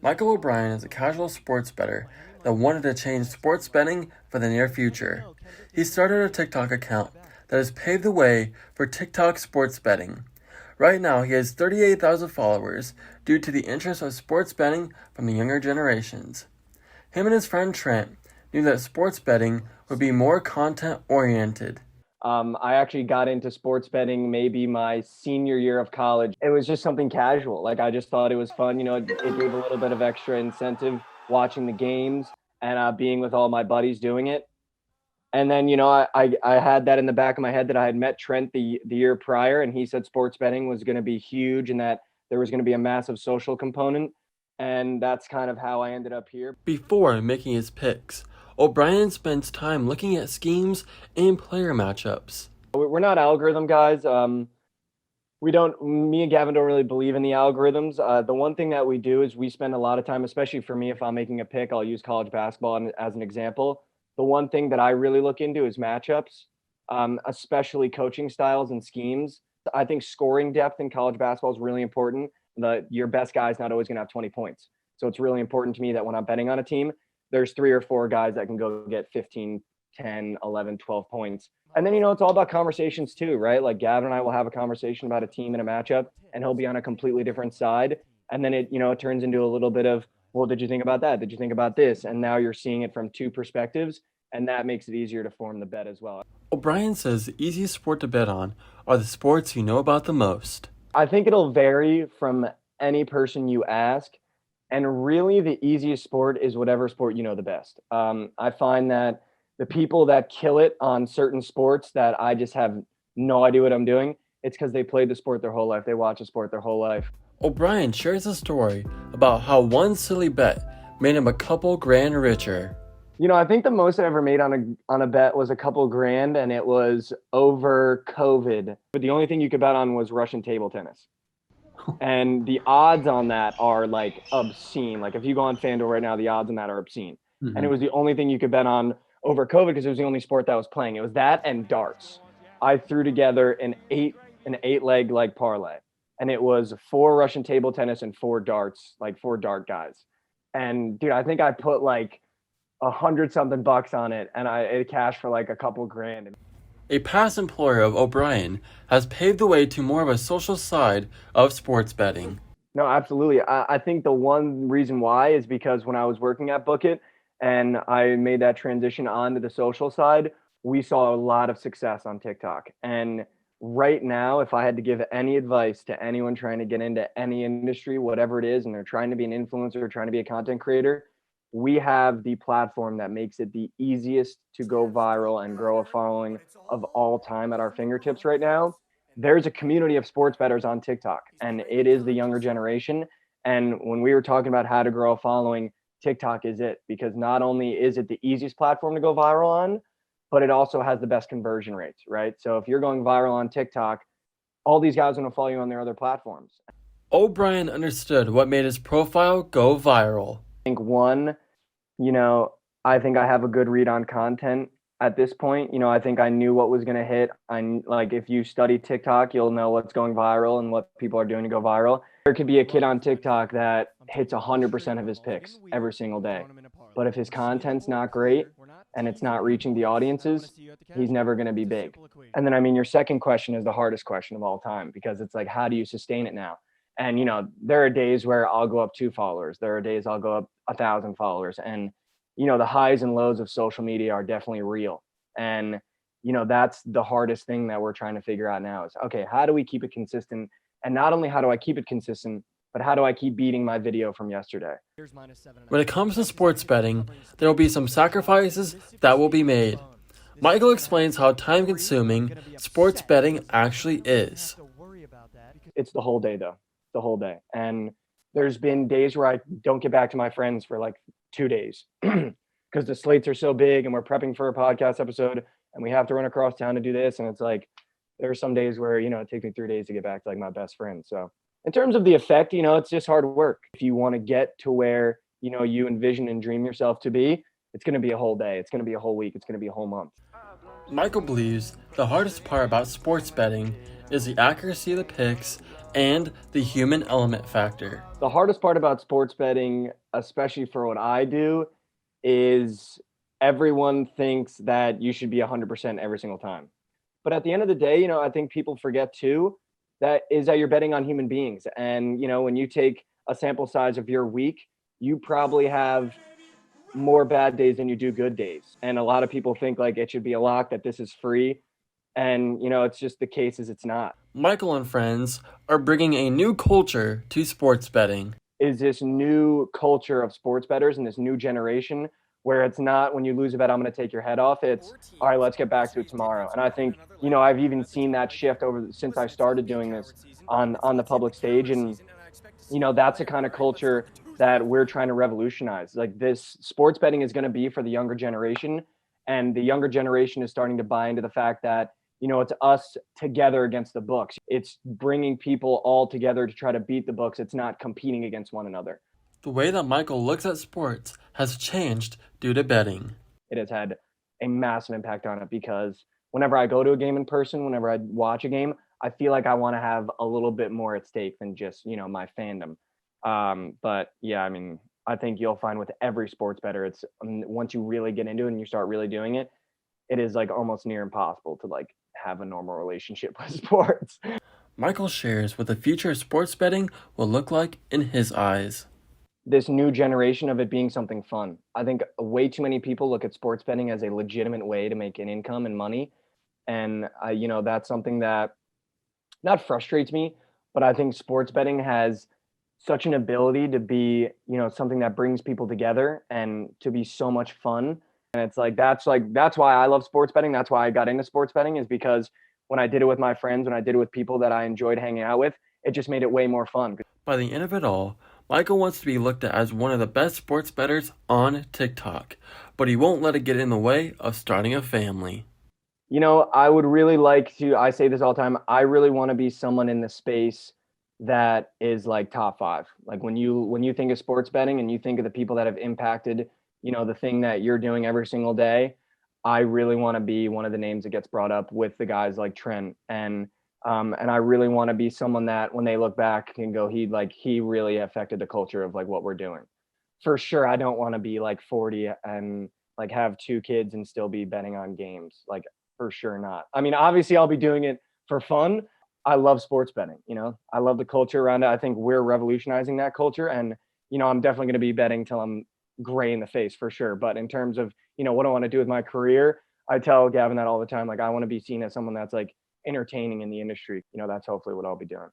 Michael O'Brien is a casual sports bettor that wanted to change sports betting for the near future. He started a TikTok account that has paved the way for TikTok sports betting. Right now, he has 38,000 followers due to the interest of sports betting from the younger generations. Him and his friend Trent knew that sports betting would be more content-oriented. I actually got into sports betting maybe my senior year of college. It was just something casual. Like I just thought it was fun. It gave a little bit of extra incentive watching the games and being with all my buddies doing it. And then, I had that in the back of my head that I had met Trent the year prior, and he said sports betting was going to be huge and that there was going to be a massive social component. And that's kind of how I ended up here. Before making his picks, O'Brien spends time looking at schemes and player matchups. We're not algorithm guys. Me and Gavin don't really believe in the algorithms. The one thing that we do is we spend a lot of time, especially for me, if I'm making a pick, I'll use college basketball as an example. The one thing that I really look into is matchups, especially coaching styles and schemes. I think scoring depth in college basketball is really important. Your best guy is not always going to have 20 points. So it's really important to me that when I'm betting on a team, there's 3 or 4 guys that can go get 15, 10, 11, 12 points. And then, it's all about conversations too, right? Like Gavin and I will have a conversation about a team and a matchup, and he'll be on a completely different side. And then it turns into a little bit of, well, did you think about that? Did you think about this? And now you're seeing it from 2 perspectives, and that makes it easier to form the bet as well. O'Brien says the easiest sport to bet on are the sports you know about the most. I think it'll vary from any person you ask. And really the easiest sport is whatever sport you know the best. I find that the people that kill it on certain sports that I just have no idea what I'm doing, it's because they played the sport their whole life. They watch a sport their whole life. O'Brien shares a story about how one silly bet made him a couple grand richer. I think the most I ever made on a bet was a couple grand, and it was over COVID. But the only thing you could bet on was Russian table tennis. And the odds on that are like obscene. Like if you go on FanDuel right now, the odds on that are obscene. Mm-hmm. And it was the only thing you could bet on over COVID because it was the only sport that was playing. It was that and darts. I threw together an 8-leg like parlay, and it was 4 Russian table tennis and 4 darts, like 4 dart guys. And dude, I think I put like $100-something on it, and it cashed for like a couple grand. A past employer of O'Brien has paved the way to more of a social side of sports betting. No, absolutely. I think the one reason why is because when I was working at Book It and I made that transition onto the social side, we saw a lot of success on TikTok. And right now, if I had to give any advice to anyone trying to get into any industry, whatever it is, and they're trying to be an influencer or trying to be a content creator, we have the platform that makes it the easiest to go viral and grow a following of all time at our fingertips right now. There's a community of sports bettors on TikTok, and it is the younger generation. And when we were talking about how to grow a following, TikTok is it, because not only is it the easiest platform to go viral on, but it also has the best conversion rates, right? So if you're going viral on TikTok, all these guys are going to follow you on their other platforms. O'Brien understood what made his profile go viral. I think one, I think I have a good read on content at this point. I think I knew what was going to hit. If you study TikTok, you'll know what's going viral and what people are doing to go viral. There could be a kid on TikTok that hits 100% of his picks every single day. But if his content's not great and it's not reaching the audiences, he's never going to be big. And then, your second question is the hardest question of all time, because it's like, how do you sustain it now? And, there are days where I'll go up 2 followers. There are days I'll go up 1,000 followers. And, the highs and lows of social media are definitely real. And, that's the hardest thing that we're trying to figure out now is, okay, how do we keep it consistent? And not only how do I keep it consistent, but how do I keep beating my video from yesterday? When it comes to sports betting, there will be some sacrifices that will be made. Michael explains how time-consuming sports betting actually is. It's the whole day, though. The whole day. And there's been days where I don't get back to my friends for like 2 days because the slates are so big and we're prepping for a podcast episode and we have to run across town to do this. And it's like, there are some days where, it takes me 3 days to get back to like my best friend. So in terms of the effect, it's just hard work. If you want to get to where, you envision and dream yourself to be, it's going to be a whole day. It's going to be a whole week. It's going to be a whole month. Michael believes the hardest part about sports betting is the accuracy of the picks and the human element factor. The hardest part about sports betting, especially for what I do, is everyone thinks that you should be 100% every single time. But at the end of the day, I think people forget too that you're betting on human beings. And, when you take a sample size of your week, you probably have more bad days than you do good days. And a lot of people think like it should be a lock that this is free. And, it's just the case is it's not. Michael and friends are bringing a new culture to sports betting. Is this new culture of sports bettors and this new generation where it's not when you lose a bet, I'm going to take your head off. It's all right, let's get back to it tomorrow. And I think, I've even seen that shift over since I started doing this on the public stage. And, that's the kind of culture that we're trying to revolutionize. Like this sports betting is going to be for the younger generation. And the younger generation is starting to buy into the fact that, it's us together against the books. It's bringing people all together to try to beat the books. It's not competing against one another. The way that Michael looks at sports has changed due to betting. It has had a massive impact on it because whenever I go to a game in person, whenever I watch a game, I feel like I want to have a little bit more at stake than just, my fandom. But yeah, I mean, I think you'll find with every sports bettor, it's once you really get into it and you start really doing it, it is like almost near impossible to like have a normal relationship with sports. Michael shares what the future of sports betting will look like in his eyes. This new generation of it being something fun. I think way too many people look at sports betting as a legitimate way to make an income and money. And, that's something that not frustrates me, but I think sports betting has such an ability to be, something that brings people together and to be so much fun. And it's that's why I love sports betting. That's why I got into sports betting, is because when I did it with my friends, when I did it with people that I enjoyed hanging out with, it just made it way more fun. By the end of it all, Michael wants to be looked at as one of the best sports bettors on TikTok, but he won't let it get in the way of starting a family. I would really like to, I say this all the time, I really want to be someone in the space that is like top 5. Like when you think of sports betting and you think of the people that have impacted, the thing that you're doing every single day, I really want to be one of the names that gets brought up with the guys like Trent. And I really want to be someone that when they look back can go, he really affected the culture of like what we're doing. For sure, I don't want to be like 40 and like have 2 kids and still be betting on games. Like for sure not. I mean, obviously I'll be doing it for fun. I love sports betting, I love the culture around it. I think we're revolutionizing that culture. And, I'm definitely going to be betting till I'm gray in the face for sure. But in terms of, what I want to do with my career, I tell Gavin that all the time. Like I want to be seen as someone that's like entertaining in the industry. That's hopefully what I'll be doing.